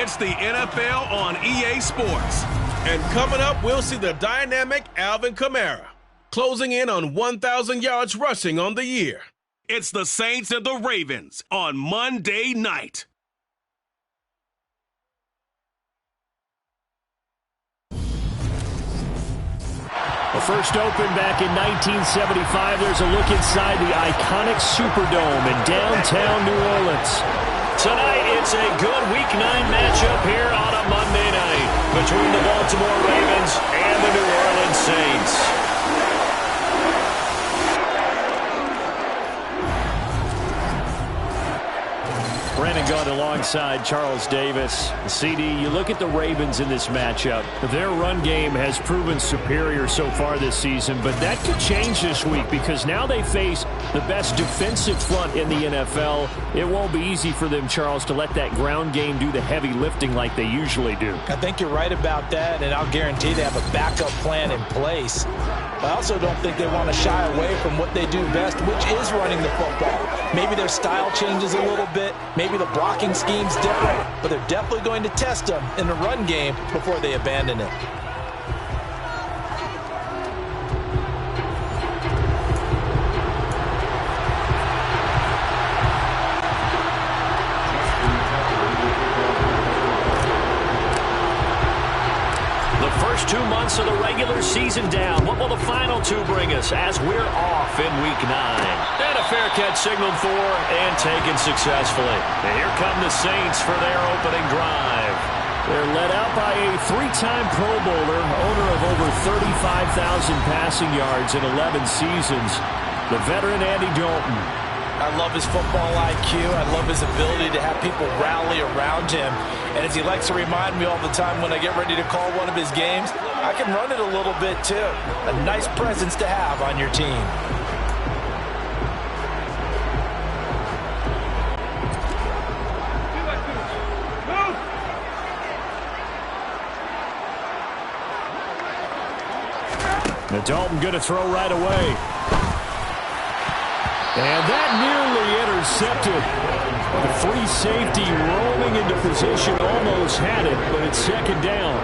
It's the NFL on EA Sports. And coming up, we'll see the dynamic Alvin Kamara closing in on 1,000 yards rushing on the year. It's the Saints and the Ravens on Monday night. The first opened back in 1975. There's a look inside the iconic Superdome in downtown New Orleans. Tonight, it's a good Week 9 matchup here on a Monday night between the Baltimore Ravens and the New Orleans Saints. Brandon Gaunt alongside Charles Davis. CD, you look at the Ravens in this matchup. Their run game has proven superior so far this season, but that could change this week because now they face the best defensive front in the NFL. It won't be easy for them, Charles, to let that ground game do the heavy lifting like they usually do. I think you're right about that, and I'll guarantee they have a backup plan in place. I also don't think they want to shy away from what they do best, which is running the football. Maybe their style changes a little bit. Maybe the blocking scheme's different, but they're definitely going to test them in the run game before they abandon it. First 2 months of the regular season down. What will the final two bring us as we're off in Week 9? And a fair catch signaled for and taken successfully. And here come the Saints for their opening drive. They're led out by a 3-time Pro Bowler, owner of over 35,000 passing yards in 11 seasons, the veteran Andy Dalton. I love his football IQ. I love his ability to have people rally around him. And as he likes to remind me all the time when I get ready to call one of his games, I can run it a little bit too. A nice presence to have on your team. Now Dalton going to throw right away. And that nearly intercepted. The free safety rolling into position, almost had it, but it's second down.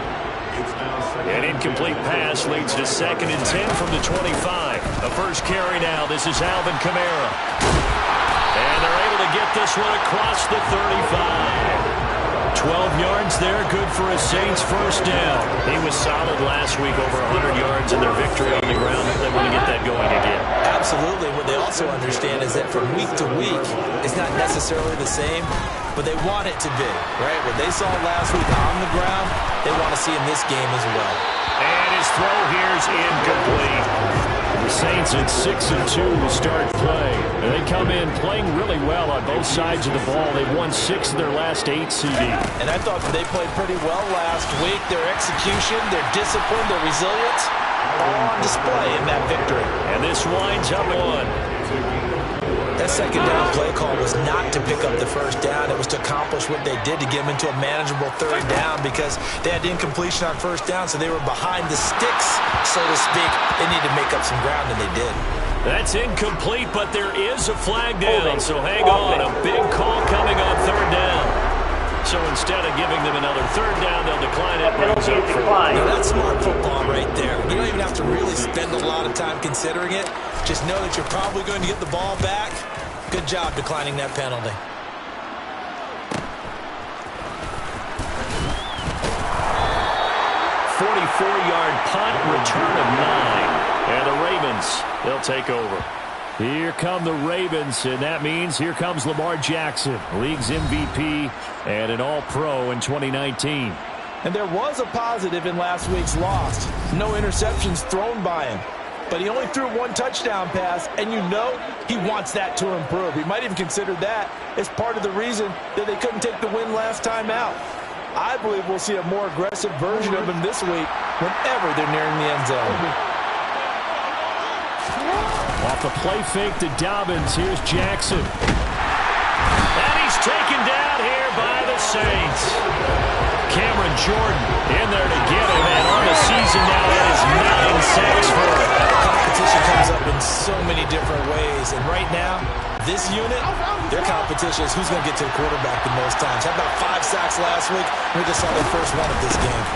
An incomplete pass leads to 2nd and 10 from the 25. The first carry now, this is Alvin Kamara. And they're able to get this one across the 35. 12 yards there, good for a Saints first down. He was solid last week, over 100 yards in their victory on the ground. They want to get that going again. Absolutely. What they also understand is that from week to week, it's not necessarily the same, but they want it to be, right? What they saw last week on the ground, they want to see in this game as well. And his throw here's incomplete. The Saints at 6-2 to start play. And they come in playing really well on both sides of the ball. They've won 6 of their last 8, CD. And I thought they played pretty well last week. Their execution, their discipline, their resilience, all on display in that victory. And this winds up one. That second down play call was not to pick up the first down. It was to accomplish what they did, to get them into a manageable third down, because they had incompletion on first down, so they were behind the sticks, so to speak. They needed to make up some ground, and they did. That's incomplete, but there is a flag down, so hang on. A big call coming on third down. So instead of giving them another third down, they'll decline it. Brings up for now, that's smart football right there. You don't even have to really spend a lot of time considering it. Just know that you're probably going to get the ball back. Good job declining that penalty. .44-yard punt, return of 9. And the Ravens, they'll take over. Here come the Ravens, and that means here comes Lamar Jackson, league's MVP and an All-Pro in 2019. And there was a positive in last week's loss. No interceptions thrown by him. But he only threw 1 touchdown pass, and you know he wants that to improve. He might even consider that as part of the reason that they couldn't take the win last time out. I believe we'll see a more aggressive version of him this week whenever they're nearing the end zone. Off the play fake to Dobbins, here's Jackson. And he's taken down here by the Saints. Cameron Jordan in there to get him, and on the season now it is 9 sacks for him. Competition comes up in so many different ways, and right now This unit, their competition is who's going to get to the quarterback the most times. Had about 5 sacks last week. We just saw their first one of this game.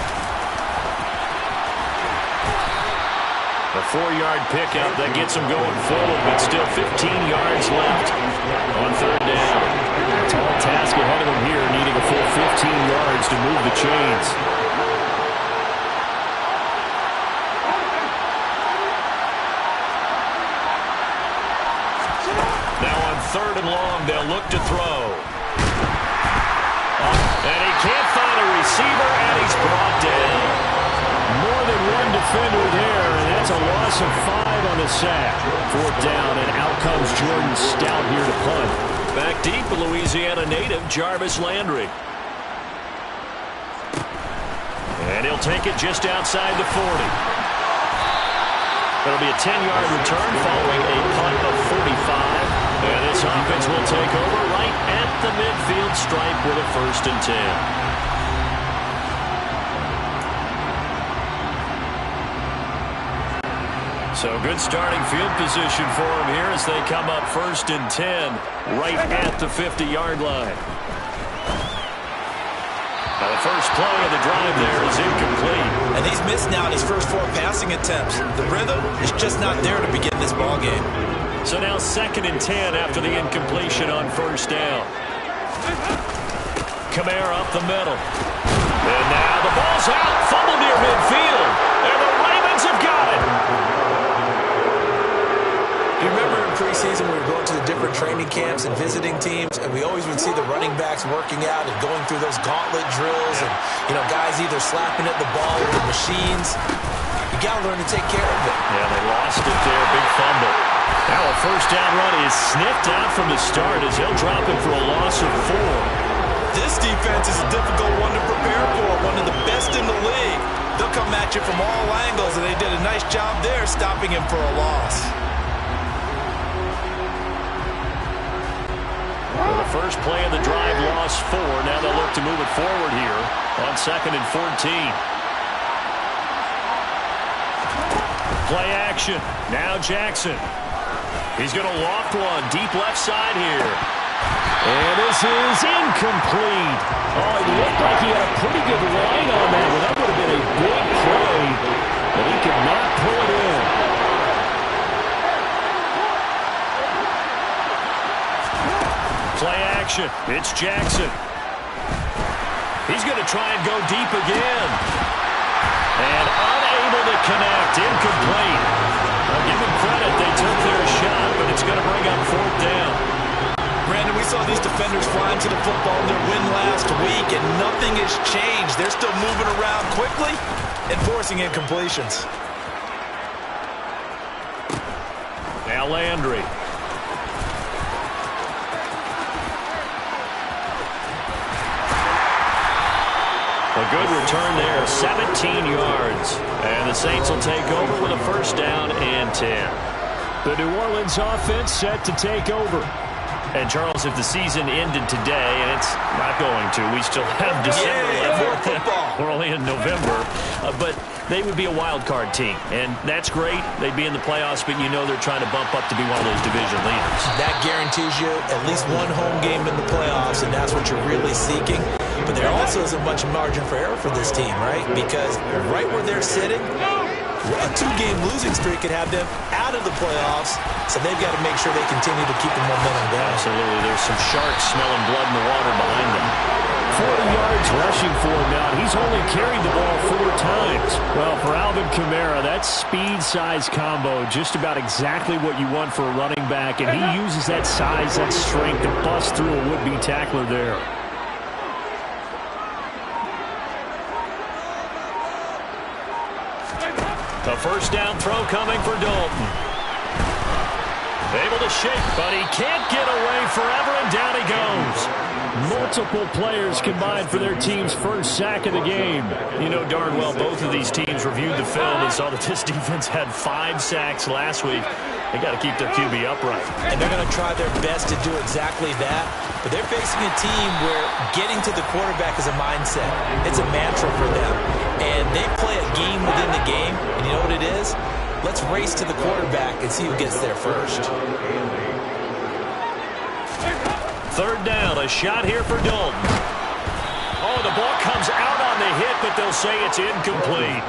A 4-yard pickup that gets them going forward, but still 15 yards left on third down. A tall task ahead of them here, needing a full 15 yards to move the chains. Now on third and long, they'll look to throw. And he can't find a receiver, and he's brought down. More than one defender there, and that's a loss of 5 on the sack. 4th down, and out comes Jordan Stout here to punt. Back deep, a Louisiana native, Jarvis Landry. And he'll take it just outside the 40. It'll be a 10-yard return following a punt of 45. And this offense will take over right at the midfield stripe with a 1st and 10. So good starting field position for them here as they come up 1st and 10 right at the 50-yard line. Now the first play of the drive there is incomplete. And he's missed now in his first 4 passing attempts. The rhythm is just not there to begin this ball game. So now 2nd and 10 after the incompletion on 1st down. Kamara up the middle. And now the ball's out, fumbled near midfield. And the Ravens have got it. You remember in preseason we were going to the different training camps and visiting teams, and we always would see the running backs working out and going through those gauntlet drills, and guys either slapping at the ball with the machines. You got to learn to take care of it. Yeah, they lost it there, big fumble. Now a 1st down run is sniffed out from the start as he'll drop it for a loss of 4. This defense is a difficult one to prepare for, one of the best in the league. They'll come at you from all angles, and they did a nice job there stopping him for a loss. Well, the first play of the drive lost 4. Now they'll look to move it forward here on 2nd and 14. Play action. Now Jackson. He's going to loft one deep left side here. And this is incomplete. Oh, it looked like he had a pretty good line on that one. That would have been a big play, but he could not pull it in. Play action. It's Jackson. He's going to try and go deep again. And unable to connect. Incomplete. I'll give them credit. They took their shot, but it's going to bring up 4th down. Brandon, we saw these defenders flying to the football in their win last week, and nothing has changed. They're still moving around quickly and forcing incompletions. Now Landry. A good return there, 17 yards. And the Saints will take over with a 1st down and 10. The New Orleans offense set to take over. And, Charles, if the season ended today, and it's not going to, we still have December left. We're only in November. But they would be a wild card team, and that's great. They'd be in the playoffs, but you know they're trying to bump up to be one of those division leaders. That guarantees you at least one home game in the playoffs, and that's what you're really seeking. But there also isn't much margin for error for this team, right? Because right where they're sitting, a 2-game losing streak could have them out of the playoffs, so they've got to make sure they continue to keep the momentum going. Absolutely. There's some sharks smelling blood in the water behind them. 40 yards rushing for him now. He's only carried the ball 4 times. Well, for Alvin Kamara, that speed-size combo, just about exactly what you want for a running back, and he uses that size, that strength to bust through a would-be tackler there. The 1st down throw coming for Dalton. Able to shake, but he can't get away forever, and down he goes. Multiple players combined for their team's first sack of the game. You know darn well both of these teams reviewed the film and saw that this defense had 5 sacks last week. They got to keep their QB upright. And they're going to try their best to do exactly that. But they're facing a team where getting to the quarterback is a mindset. It's a mantra for them. And they play a game within the game. And you know what it is? Let's race to the quarterback and see who gets there first. 3rd down, a shot here for Dalton. Oh, the ball comes out on the hit, but they'll say it's incomplete.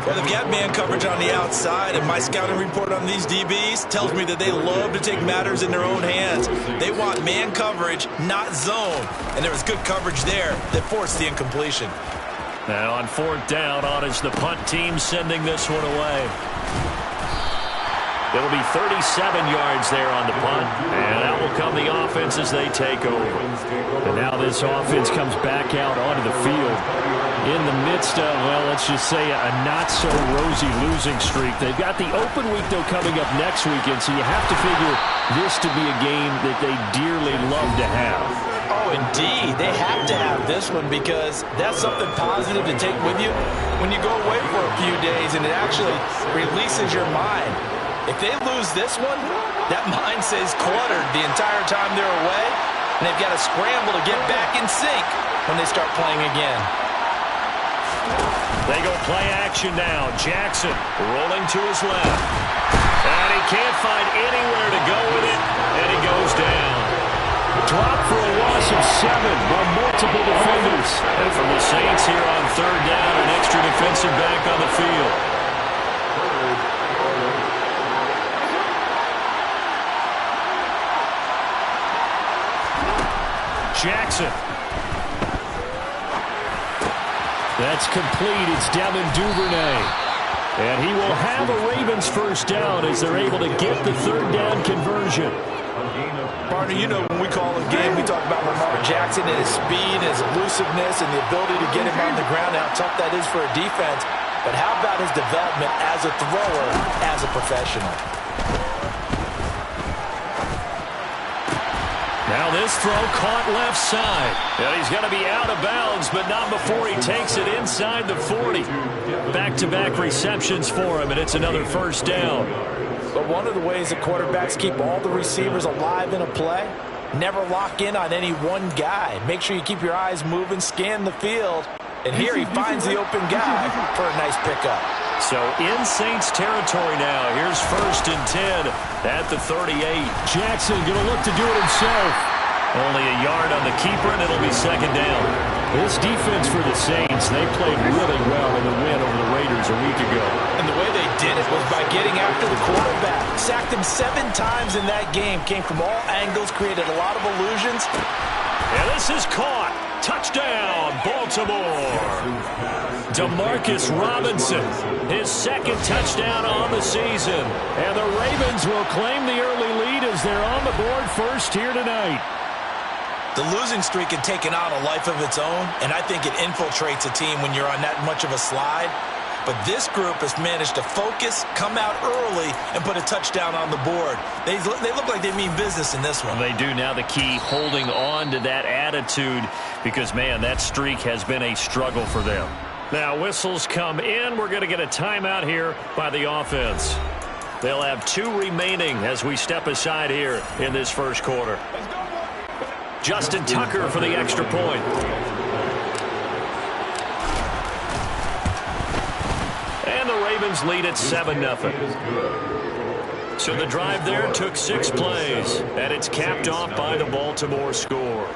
Well, they've got man coverage on the outside, and my scouting report on these DBs tells me that they love to take matters in their own hands. They want man coverage, not zone. And there was good coverage there that forced the incompletion. Now on 4th down, on is the punt team sending this one away. It'll be 37 yards there on the punt, and out will come the offense as they take over. And now this offense comes back out onto the field in the midst of, well, let's just say a not-so-rosy losing streak. They've got the open week, though, coming up next weekend, so you have to figure this to be a game that they dearly love to have. Oh, indeed. They have to have this one because that's something positive to take with you when you go away for a few days, and it actually releases your mind. If they lose this one, that mind stays cluttered the entire time they're away, and they've got to scramble to get back in sync when they start playing again. They go play action now. Jackson rolling to his left. And he can't find anywhere to go with it, and he goes down. Dropped for a loss of 7 by multiple defenders. And from the Saints here on 3rd down, an extra defensive back on the field. Jackson. That's complete. It's Devin Duvernay. And he will have a Ravens 1st down as they're able to get the 3rd down conversion. Partner, you know when we call a game, we talk about Lamar Jackson and his speed, his elusiveness, and the ability to get him on the ground, how tough that is for a defense. But how about his development as a thrower, as a professional? Now this throw caught left side. And he's going to be out of bounds, but not before he takes it inside the 40. Back-to-back receptions for him, and it's another 1st down. But one of the ways that quarterbacks keep all the receivers alive in a play, never lock in on any one guy. Make sure you keep your eyes moving, scan the field. And here he finds the open guy for a nice pickup. So in Saints territory now. Here's 1st and 10 at the 38. Jackson going to look to do it himself. Only a yard on the keeper, and it'll be 2nd down. This defense for the Saints, they played really well in the win over the Raiders a week ago. And the way they did it was by getting after the quarterback. Sacked him 7 times in that game. Came from all angles, created a lot of illusions. And this is caught. Touchdown, Baltimore. Demarcus Robinson, his 2nd touchdown on the season. And the Ravens will claim the early lead as they're on the board first here tonight. The losing streak had taken on a life of its own, and I think it infiltrates a team when you're on that much of a slide. But this group has managed to focus, come out early, and put a touchdown on the board. They look like they mean business in this one. They do. Now the key, holding on to that attitude, because, man, that streak has been a struggle for them. Now whistles come in. We're going to get a timeout here by the offense. They'll have 2 remaining as we step aside here in this 1st quarter. Justin Tucker for the extra point. And the Ravens lead at 7-0. So the drive there took 6 plays, and it's capped off by the Baltimore score.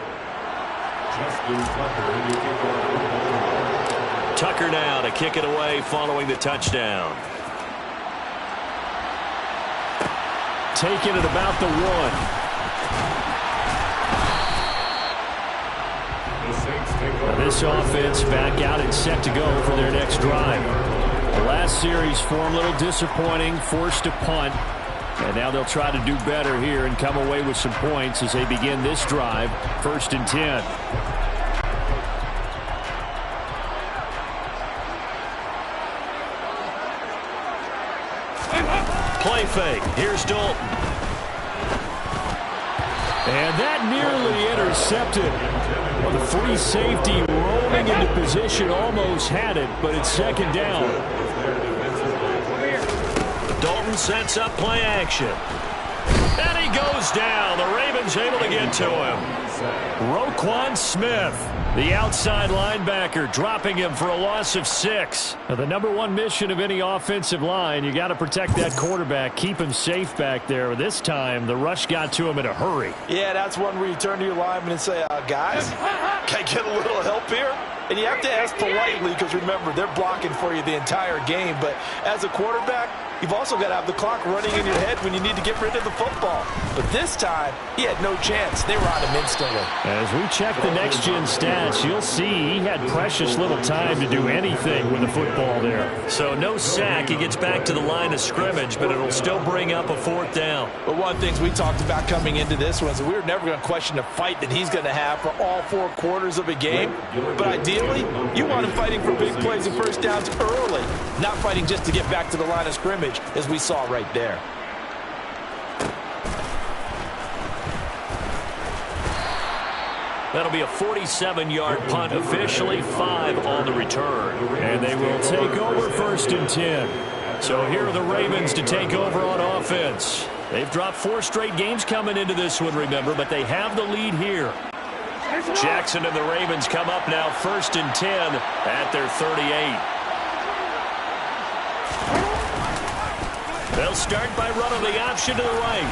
Tucker now to kick it away following the touchdown. Taken at about the 1. This offense back out and set to go for their next drive. The last series for them a little disappointing, forced to punt. And now they'll try to do better here and come away with some points as they begin this drive, 1st and 10. Play fake. Here's Dalton. And that nearly intercepted. Well, the free safety rolling into position almost had it, but it's 2nd down. Dalton sets up play action. And he goes down. The Ravens able to get to him. Roquan Smith, the outside linebacker, dropping him for a loss of 6. Now, the number one mission of any offensive line, you got to protect that quarterback, keep him safe back there. This time, the rush got to him in a hurry. Yeah, that's one where you turn to your lineman and say, guys, can I get a little help here? And you have to ask politely because, remember, they're blocking for you the entire game. But as a quarterback, you've also got to have the clock running in your head when you need to get rid of the football. But this time, he had no chance. They were on him instantly. As we check the next-gen stats, you'll see he had precious little time to do anything with the football there. So no sack. He gets back to the line of scrimmage, but it'll still bring up a 4th down. But one of the things we talked about coming into this was that we were never going to question the fight that he's going to have for all 4 quarters of a game. But ideally, you want him fighting for big plays and first downs early, not fighting just to get back to the line of scrimmage, as we saw right there. That'll be a 47-yard punt, officially 5 on the return. And they will take over 1st and 10. So here are the Ravens to take over on offense. They've dropped 4 straight games coming into this one, remember, but they have the lead here. Jackson and the Ravens come up now 1st and 10 at their 38. They'll start by running the option to the right.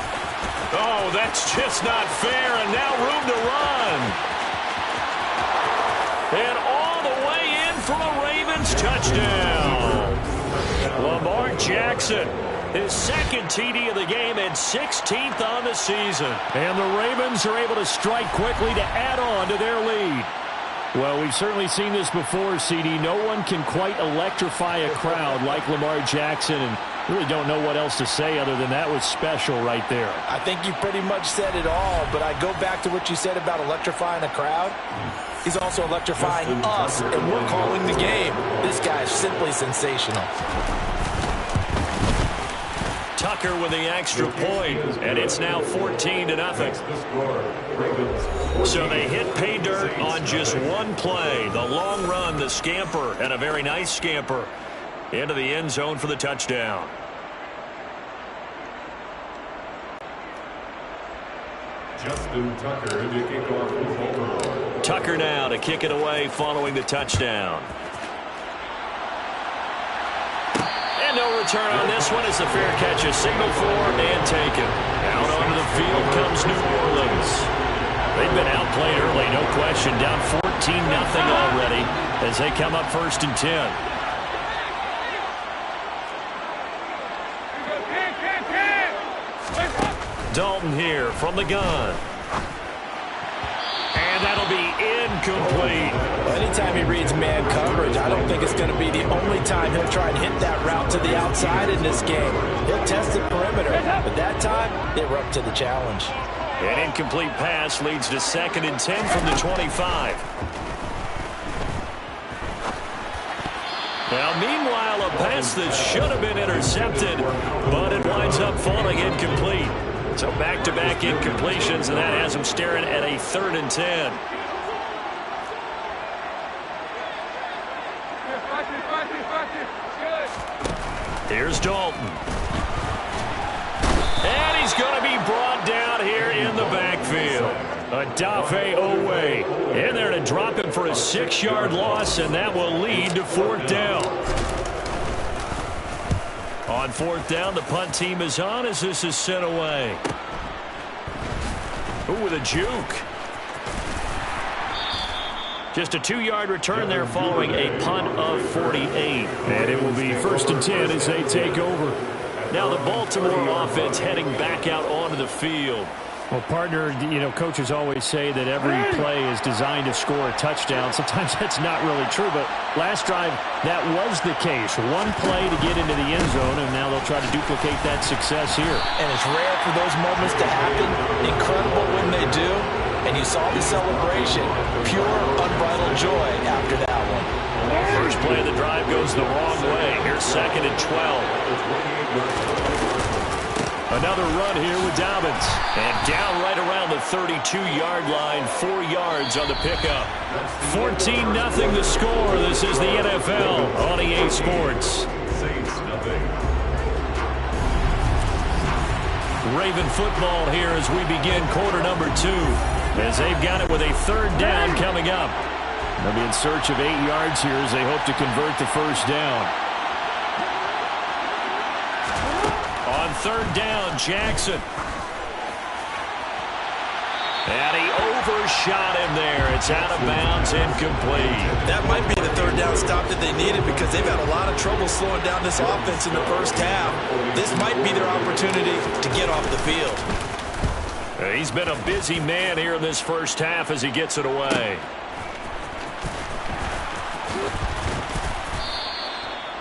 Oh, that's just not fair, and now room to run. And all the way in for a Ravens touchdown. Lamar Jackson, his 2nd TD of the game and 16th on the season. And the Ravens are able to strike quickly to add on to their lead. Well, we've certainly seen this before, CD. No one can quite electrify a crowd like Lamar Jackson, and really don't know what else to say other than that was special right there. I think you pretty much said it all, but I go back to what you said about electrifying a crowd. He's also electrifying us, and we're calling the game. This guy is simply sensational. Tucker with the extra point, and it's now 14-0. So they hit pay dirt on just one play. The long run, the scamper, and a very nice scamper into the end zone for the touchdown. Justin Tucker to kick off the Baltimore. Tucker now to kick it away following the touchdown. And no return on this one as the fair catch is signaled for and taken. Out onto the field comes New Orleans. They've been outplayed early, no question. Down 14-0 already as they come up 1st and 10. Dalton here from the gun. And that'll be incomplete. Anytime he reads man coverage, I don't think it's going to be the only time he'll try and hit that route to the outside in this game. He'll test the perimeter, but that time, they were up to the challenge. An incomplete pass leads to 2nd and 10 from the 25. Now, meanwhile, a pass that should have been intercepted, but it winds up falling incomplete. So back-to-back incompletions, and that has him staring at a 3rd and 10. Here's Dalton. And he's going to be brought down here in the backfield. Odafe Owe in there to drop him for a 6-yard loss, and that will lead to 4th down. On 4th down, the punt team is on as this is sent away. Ooh, with a juke. Just a 2-yard return there following a punt of 48. And it will be 1st and 10 as they take over. Now the Baltimore offense heading back out onto the field. Well, partner, you know, coaches always say that every play is designed to score a touchdown. Sometimes that's not really true, but last drive, that was the case. One play to get into the end zone, and now they'll try to duplicate that success here. And it's rare for those moments to happen. Incredible when they do. And you saw the celebration. Pure, unbridled joy after that one. First play of the drive goes the wrong way. Here's 2nd and 12. Another run here with Dobbins. And down right around the 32-yard line, 4 yards on the pickup. 14-0 the score. This is the NFL on EA Sports. Raven football here as we begin quarter number 2. As they've got it with a third down coming up. They'll be in search of 8 yards here as they hope to convert the first down. On third down, Jackson. And he overshot him there. It's out of bounds, incomplete. That might be the third down stop that they needed because they've had a lot of trouble slowing down this offense in the first half. This might be their opportunity to get off the field. He's been a busy man here in this first half as he gets it away.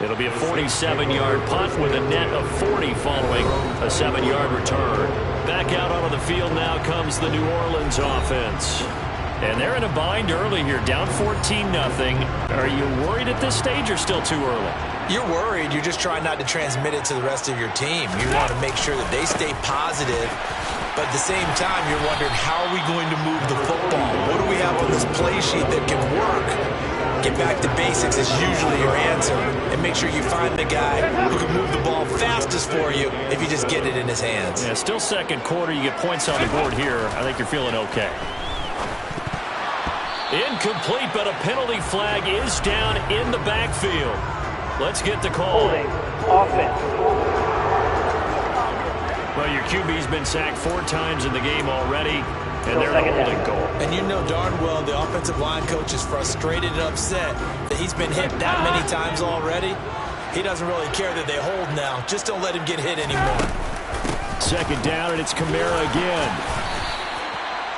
It'll be a 47-yard punt with a net of 40 following a 7-yard return. Back out onto the field now comes the New Orleans offense. And they're in a bind early here, down 14-0. Are you worried at this stage or still too early? You're worried. You're just trying not to transmit it to the rest of your team. You want to make sure that they stay positive. But at the same time, you're wondering, how are we going to move the football? What do we have on this play sheet that can work? Get back to basics is usually your answer. And make sure you find the guy who can move the ball fastest for you if you just get it in his hands. Yeah, still second quarter. You get points on the board here. I think you're feeling okay. Incomplete, but a penalty flag is down in the backfield. Let's get the call. Holding. Offense. Well, your QB's been sacked 4 times in the game already, and they're in a holding goal. And you know darn well the offensive line coach is frustrated and upset that he's been hit that many times already. He doesn't really care that they hold now. Just don't let him get hit anymore. Second down, and it's Kamara again.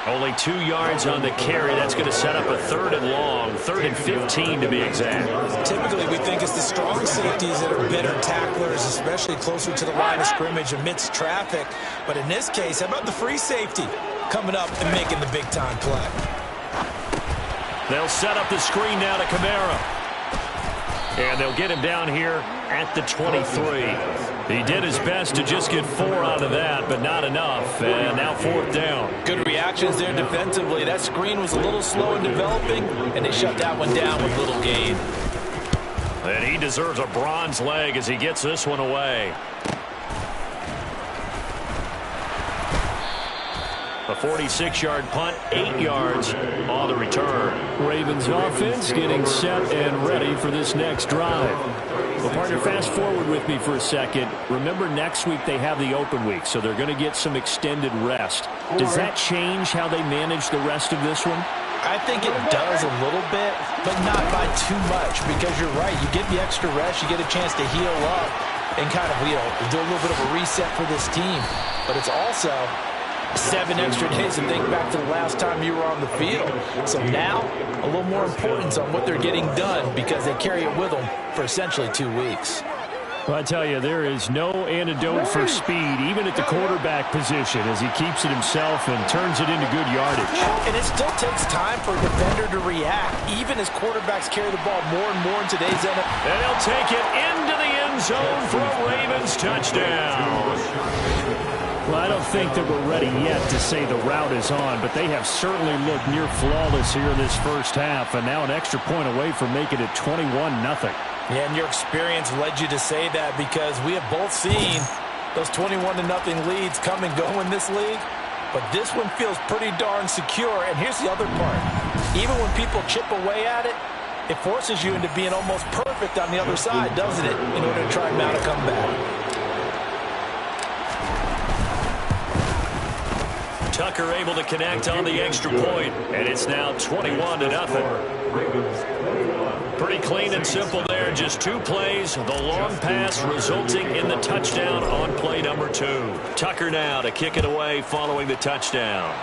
Only 2 yards on the carry. That's going to set up a 3rd and long, 3rd and 15 to be exact. Typically, we think it's the strong safeties that are better tacklers, especially closer to the line of scrimmage amidst traffic. But in this case, how about the free safety coming up and making the big-time play? They'll set up the screen now to Kamara. And they'll get him down here at the 23. He did his best to just get 4 out of that, but not enough. And now 4th down. Good reactions there defensively. That screen was a little slow in developing, and they shut that one down with little gain. And he deserves a bronze leg as he gets this one away. A 46-yard punt, 8 yards on the return. Ravens offense getting set and ready for this next drive. Well, partner, fast forward with me for a second. Remember, next week they have the open week, so they're going to get some extended rest. Does that change how they manage the rest of this one? I think it does a little bit, but not by too much, because you're right. You get the extra rest, you get a chance to heal up and kind of, do a little bit of a reset for this team. But it's also 7 extra days to think back to the last time you were on the field. So now, a little more importance on what they're getting done because they carry it with them for essentially 2 weeks. Well, I tell you, there is no antidote for speed, even at the quarterback position, as he keeps it himself and turns it into good yardage. And it still takes time for a defender to react, even as quarterbacks carry the ball more and more in today's NFL. And he'll take it into the end zone for a Ravens touchdown. Well, I don't think that we're ready yet to say the route is on, but they have certainly looked near flawless here in this first half, and now an extra point away from making it 21-0. Yeah, and your experience led you to say that because we have both seen those 21-0 leads come and go in this league, but this one feels pretty darn secure. And here's the other part. Even when people chip away at it, it forces you into being almost perfect on the other side, doesn't it, in order to try and mount a comeback. Tucker able to connect on the extra point, and it's now 21-0. Pretty clean and simple there. Just 2 plays. The long pass resulting in the touchdown on play number 2. Tucker now to kick it away following the touchdown.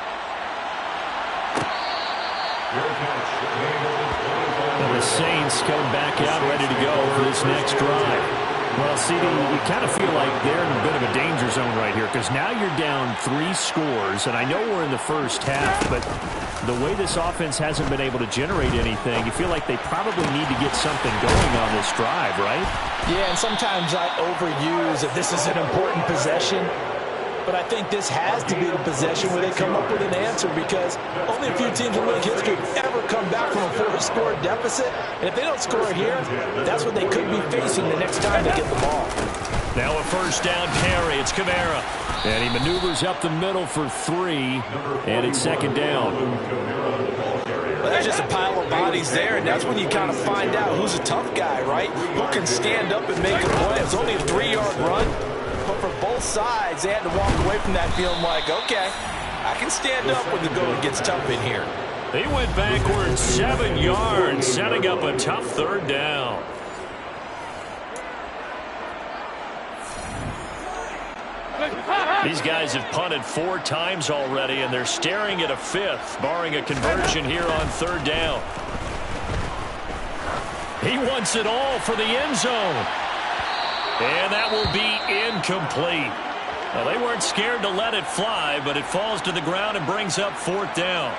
And the Saints come back out ready to go for this next drive. Well, CD, you kind of feel like they're in a bit of a danger zone right here because now you're down 3 scores, and I know we're in the first half, but the way this offense hasn't been able to generate anything, you feel like they probably need to get something going on this drive, right? Yeah, and sometimes I overuse that this is an important possession, but I think this has to be the possession where they come up with an answer because only a few teams in league history have ever come back from a 4-score deficit. And if they don't score here, that's what they could be facing the next time they get the ball. Now a first down carry. It's Kamara. And he maneuvers up the middle for 3, and it's second down. Well, there's just a pile of bodies there, and that's when you kind of find out who's a tough guy, right? Who can stand up and make a play. It was only a 3-yard run, but for both sides, they had to walk away from that feeling like, okay, I can stand up when the going gets tough in here. He went backwards 7 yards, setting up a tough third down. These guys have punted 4 times already, and they're staring at a 5th, barring a conversion here on third down. He wants it all for the end zone. And that will be incomplete. Well, they weren't scared to let it fly, but it falls to the ground and brings up 4th down.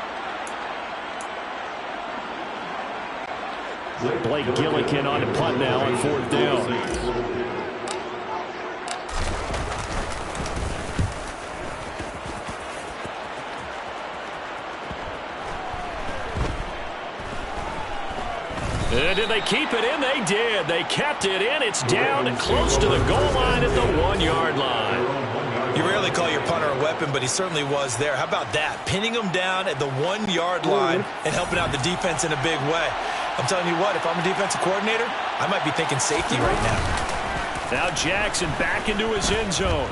Blake Gillikin on the punt now on 4th down. Did they keep it in? They did. They kept it in. It's down and close to the goal line at the 1-yard line. You rarely call your punter a weapon, but he certainly was there. How about that? Pinning him down at the 1-yard line and helping out the defense in a big way. I'm telling you what, if I'm a defensive coordinator, I might be thinking safety right now. Now Jackson back into his end zone.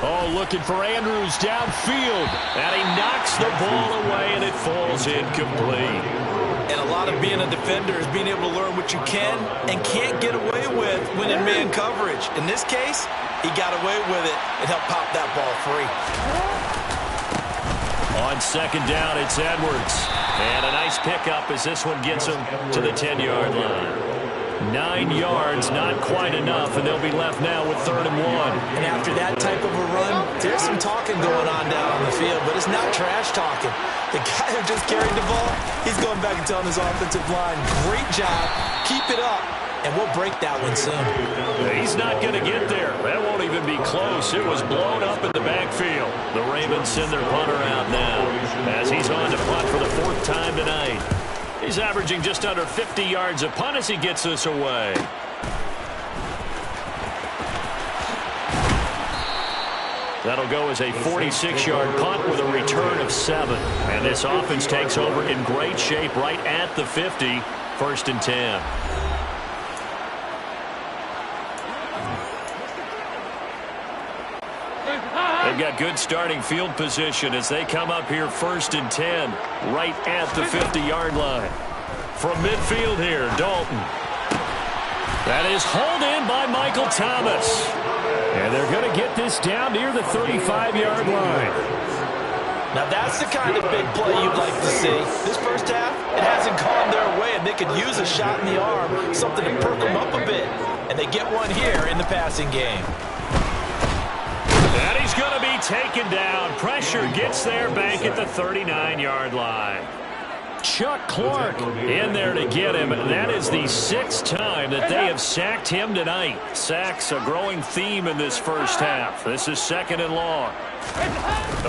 Oh, looking for Andrews downfield. And he knocks the ball away, and it falls incomplete. And a lot of being a defender is being able to learn what you can and can't get away with when in man coverage. In this case, he got away with it and helped pop that ball free. On second down, it's Edwards. And a nice pickup as this one gets him to the 10-yard line. 9 yards, not quite enough, and they'll be left now with 3rd and 1. And after that type of a run, there's some talking going on down on the field, but it's not trash talking. The guy who just carried the ball, he's going back and telling his offensive line, great job, keep it up, and we'll break that one soon. He's not going to get there. That won't even be close. It was blown up in the backfield. The Ravens send their punter out now as he's on to punt for the 4th time tonight. He's averaging just under 50 yards a punt as he gets this away. That'll go as a 46-yard punt with a return of 7. And this offense takes over in great shape right at the 50. 1st and 10. They've got good starting field position as they come up here 1st and 10, right at the 50-yard line. From midfield here, Dalton. That is hauled in by Michael Thomas. And they're going to get this down near the 35-yard line. Now that's the kind of big play you'd like to see. This first half, it hasn't gone their way, and they could use a shot in the arm, something to perk them up a bit. And they get one here in the passing game. And he's going to be taken down. Pressure gets there back at the 39-yard line. Chuck Clark in there to get him. That is the 6th time that they have sacked him tonight. Sacks a growing theme in this first half. This is 2nd and long.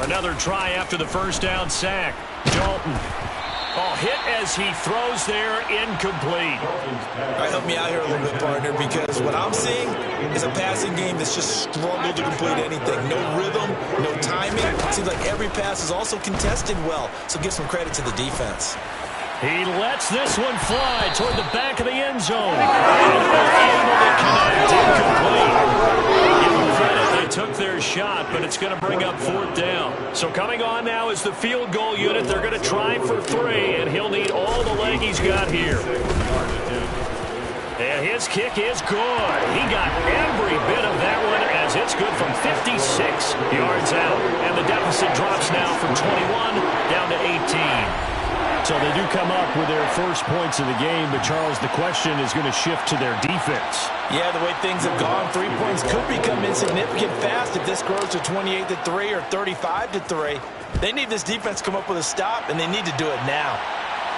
Another try after the first down sack. Dalton. Oh, hit as he throws there, incomplete. All right, help me out here a little bit, partner, because what I'm seeing is a passing game that's just struggled to complete anything. No rhythm, no timing. It seems like every pass is also contested well, so give some credit to the defense. He lets this one fly toward the back of the end zone. And they're able to connect, incomplete. Give them credit, they took their shot, but it's going to bring up 4th down. So coming on now is the field goal unit. They're going to try for 3, and he'll need all the leg he's got here. And his kick is good. He got every bit of that one as it's good from 56 yards out. And the deficit drops now from 21 down to 18. So they do come up with their first points of the game, but Charles, the question is going to shift to their defense. Yeah, the way things have gone, 3 points could become insignificant fast if this grows to 28-3 or 35-3. They need this defense to come up with a stop, and they need to do it now.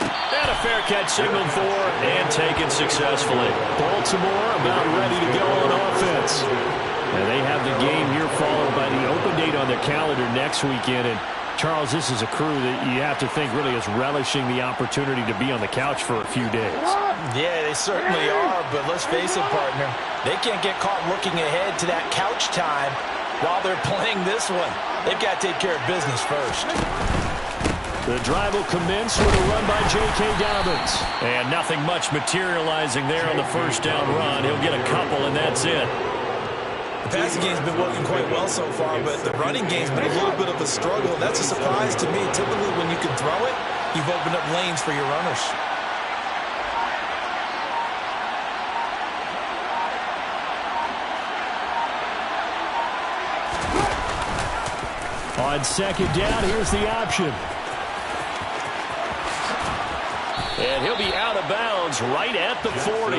And a fair catch signaled for and taken successfully. Baltimore about ready to go on offense. And they have the game here followed by the open date on their calendar next weekend. And Charles, this is a crew that you have to think really is relishing the opportunity to be on the couch for a few days. Yeah, they certainly are, but let's face it, partner. They can't get caught looking ahead to that couch time while they're playing this one. They've got to take care of business first. The drive will commence with a run by J.K. Dobbins. And nothing much materializing there on the first down run. He'll get a couple, and that's it. The passing game's been working quite well so far, but the running game's been a little bit of a struggle. That's a surprise to me. Typically, when you can throw it, you've opened up lanes for your runners. On second down, here's the option. And he'll be out of bounds right at the 40.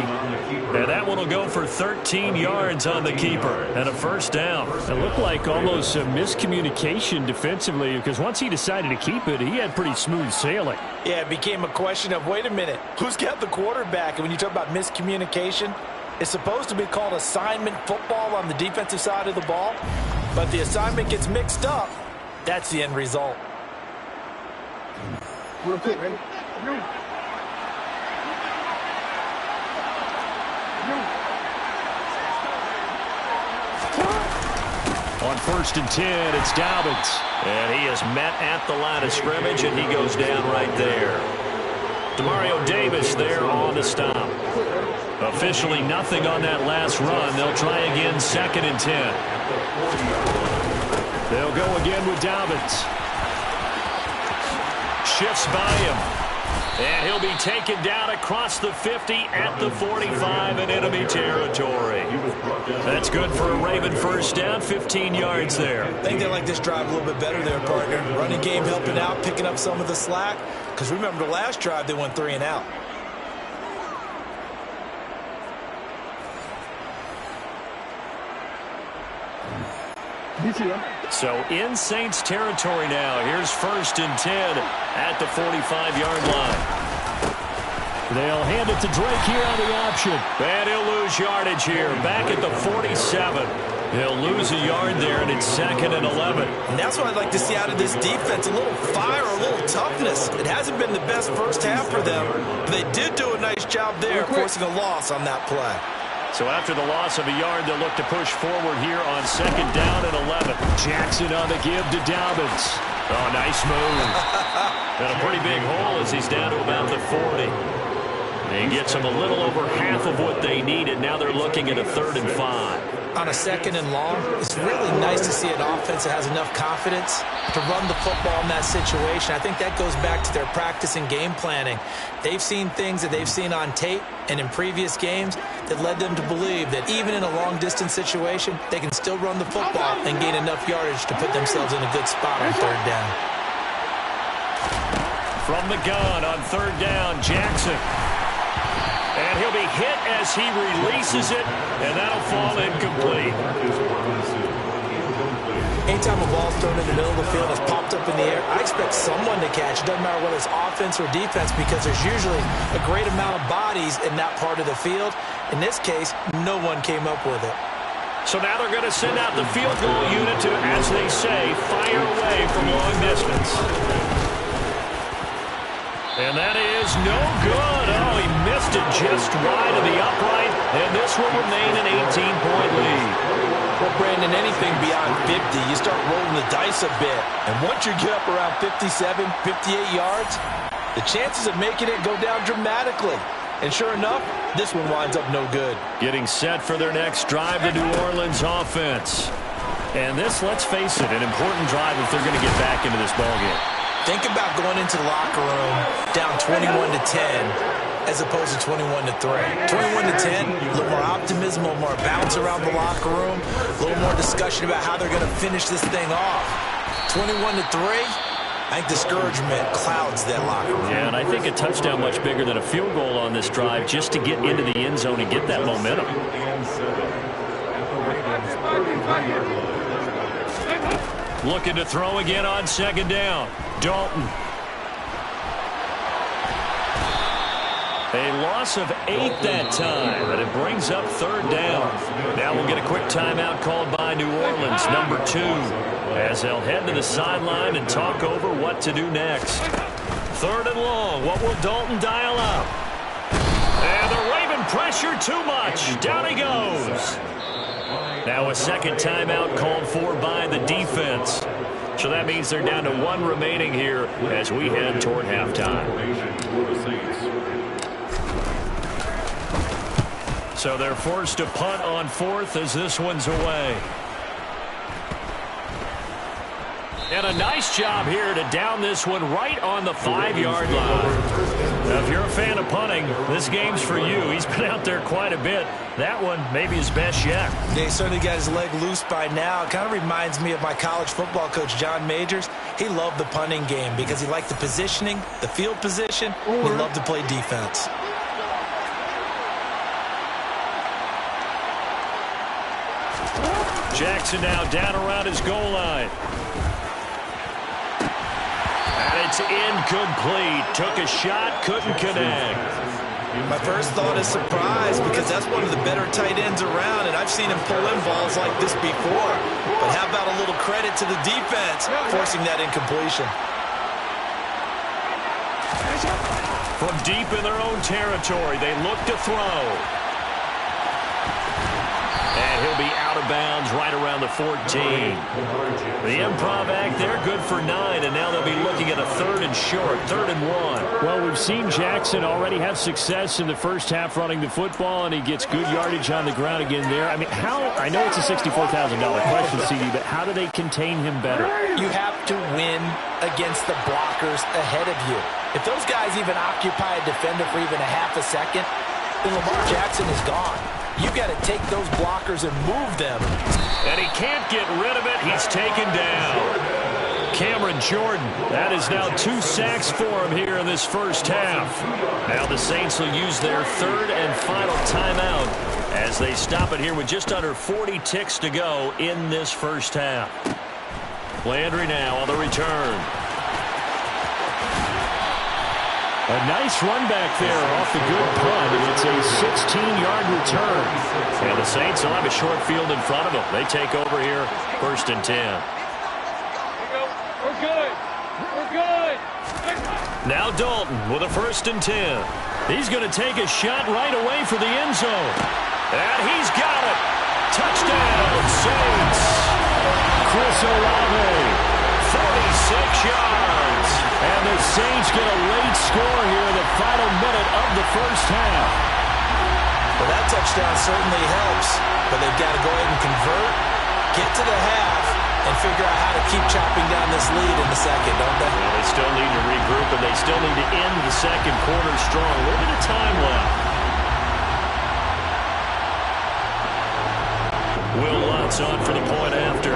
And that one will go for 13 yards on the keeper and a first down. It looked like almost a miscommunication defensively because once he decided to keep it, he had pretty smooth sailing. Yeah, it became a question of, wait a minute, who's got the quarterback? And when you talk about miscommunication, it's supposed to be called assignment football on the defensive side of the ball. But the assignment gets mixed up. That's the end result. Real quick, ready? On 1st and 10, it's Dobbins. And he is met at the line of scrimmage, and he goes down right there. Demario Davis there on the stop. Officially nothing on that last run. They'll try again 2nd and 10. They'll go again with Dobbins. Shifts by him. And he'll be taken down across the 50 at the 45 in enemy territory. That's good for a Raven first down, 15 yards there. I think they like this drive a little bit better there, partner. Running game helping out, picking up some of the slack. Because remember, the last drive, they went 3 and out. So in Saints territory now. Here's 1st and 10 at the 45-yard line. They'll hand it to Drake here on the option. And he'll lose yardage here. Back at the 47. He'll lose a yard there, and it's 2nd and 11. And that's what I'd like to see out of this defense. A little fire, a little toughness. It hasn't been the best first half for them, but they did do a nice job there, forcing a loss on that play. So after the loss of a yard, they'll look to push forward here on 2nd down and 11. Jackson on the give to Dobbins. Oh, nice move. And a pretty big hole as he's down to about the 40. He gets them a little over half of what they needed. Now they're looking at a 3rd and 5. On a 2nd and long, it's really nice to see an offense that has enough confidence to run the football in that situation. I think that goes back to their practice and game planning. They've seen things that they've seen on tape and in previous games that led them to believe that even in a long-distance situation, they can still run the football and gain enough yardage to put themselves in a good spot on 3rd down. From the gun on 3rd down, Jackson. And he'll be hit as he releases it, and that'll fall incomplete. Anytime a ball's thrown in the middle of the field, it's popped up in the air, I expect someone to catch. It doesn't matter whether it's offense or defense because there's usually a great amount of bodies in that part of the field. In this case, no one came up with it. So now they're going to send out the field goal unit to, as they say, fire away from long distance. And that is no good. Oh, he missed it just wide of the upright, and this will remain an 18-point lead. Well, Brandon, anything beyond 50, you start rolling the dice a bit. And once you get up around 57, 58 yards, the chances of making it go down dramatically. And sure enough, this one winds up no good. Getting set for their next drive, the New Orleans offense. And this, let's face it, an important drive if they're going to get back into this ballgame. Think about going into the locker room down 21-10 as opposed to 21-3. 21-10, a little more optimism, a little more bounce around the locker room, a little more discussion about how they're going to finish this thing off. 21-3, I think discouragement clouds that locker room. Yeah, and I think a touchdown much bigger than a field goal on this drive just to get into the end zone and get that momentum. Looking to throw again on 2nd down. Dalton. A loss of 8 that time, and it brings up 3rd down. Now we'll get a quick timeout called by New Orleans, number 2. as they'll head to the sideline and talk over what to do next. 3rd and long. What will Dalton dial up? And the Raven pressure too much. Down he goes. Now a second timeout called for by the defense. So that means they're down to 1 remaining here as we head toward halftime. So they're forced to punt on 4th as this one's away. And a nice job here to down this one right on the 5-yard line. Now, if you're a fan of punting, this game's for you. He's been out there quite a bit. That one maybe his best yet. Yeah, he certainly got his leg loose by now. It kind of reminds me of my college football coach, John Majors. He loved the punting game because he liked the positioning, the field position, and he loved to play defense. Jackson now down around his goal line. And it's incomplete. Took a shot, couldn't connect. My first thought is surprise because that's one of the better tight ends around, and I've seen him pull in balls like this before. But how about a little credit to the defense forcing that incompletion? From deep in their own territory, they look to throw. And he'll be out of bounds right around the 14. The improv act, they're good for 9, and now they'll be looking at a 3rd and short, 3rd and 1. Well, we've seen Jackson already have success in the first half running the football, and he gets good yardage on the ground again there. I mean, I know it's a $64,000 question, CD, but how do they contain him better? You have to win against the blockers ahead of you. If those guys even occupy a defender for even a half a second, then Lamar Jackson is gone. You've got to take those blockers and move them. And he can't get rid of it. He's taken down. Cameron Jordan. That is now 2 sacks for him here in this first half. Now the Saints will use their 3rd and final timeout as they stop it here with just under 40 ticks to go in this first half. Landry now on the return. A nice run back there off the good punt, and it's a 16-yard return. And the Saints will have a short field in front of them. They take over here, 1st and 10. We're good. We're good. Now Dalton with a 1st and 10. He's going to take a shot right away for the end zone. And he's got it. Touchdown, Saints. Chris Olave. 46 yards. And the Saints get a late score here in the final minute of the first half. Well, that touchdown certainly helps, but they've got to go ahead and convert, get to the half, and figure out how to keep chopping down this lead in the second, don't they? Well, they still need to regroup, and they still need to end the second quarter strong. A little bit of time left. Will Lutz on for the point after.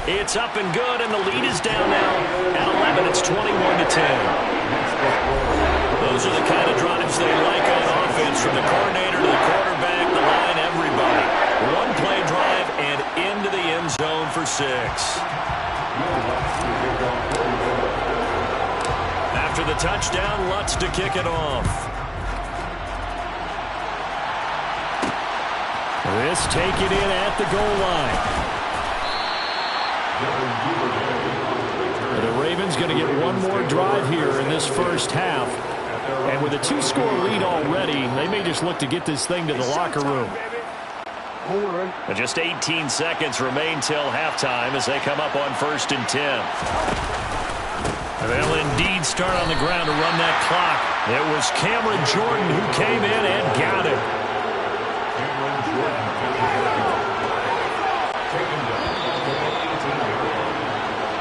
It's up and good, and the lead is down now. At 11, it's 21-10. Those are the kind of drives they like on offense, from the coordinator to the quarterback, the line, everybody. One-play drive and into the end zone for 6. After the touchdown, Lutz to kick it off. This taken in at the goal line. The Ravens going to get one more drive here in this first half. And with a 2-score lead already, they may just look to get this thing to the locker room. And just 18 seconds remain till halftime as they come up on 1st and 10. They'll indeed start on the ground to run that clock. It was Cameron Jordan who came in and got it.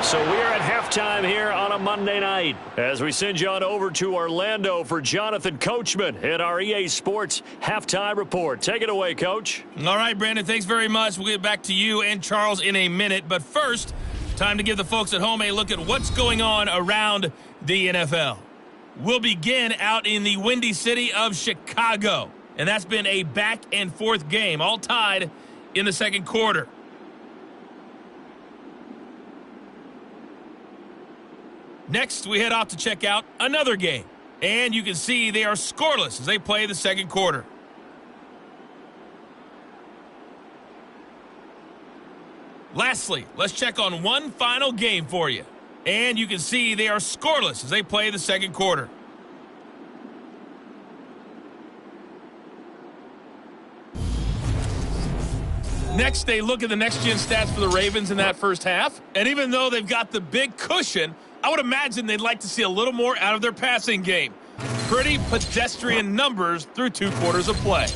So we're at halftime here on a Monday night as we send you on over to Orlando for Jonathan Coachman at our EA Sports Halftime Report. Take it away, Coach. All right, Brandon, thanks very much. We'll get back to you and Charles in a minute. But first, time to give the folks at home a look at what's going on around the NFL. We'll begin out in the Windy City of Chicago. And that's been a back-and-forth game, all tied in the second quarter. Next, we head off to check out another game. And you can see they are scoreless as they play the second quarter. Lastly, let's check on one final game for you. And you can see they are scoreless as they play the second quarter. Next, they look at the next-gen stats for the Ravens in that first half. And even though they've got the big cushion, I would imagine they'd like to see a little more out of their passing game. Pretty pedestrian numbers through 2 quarters of play.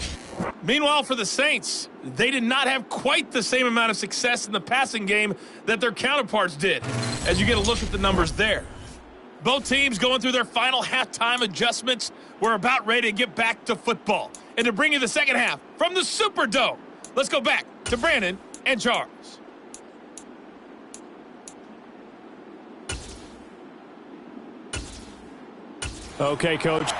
Meanwhile, for the Saints, they did not have quite the same amount of success in the passing game that their counterparts did, as you get a look at the numbers there. Both teams going through their final halftime adjustments. We're about ready to get back to football. And to bring you the second half from the Superdome, let's go back to Brandon and Charles. Okay, Coach.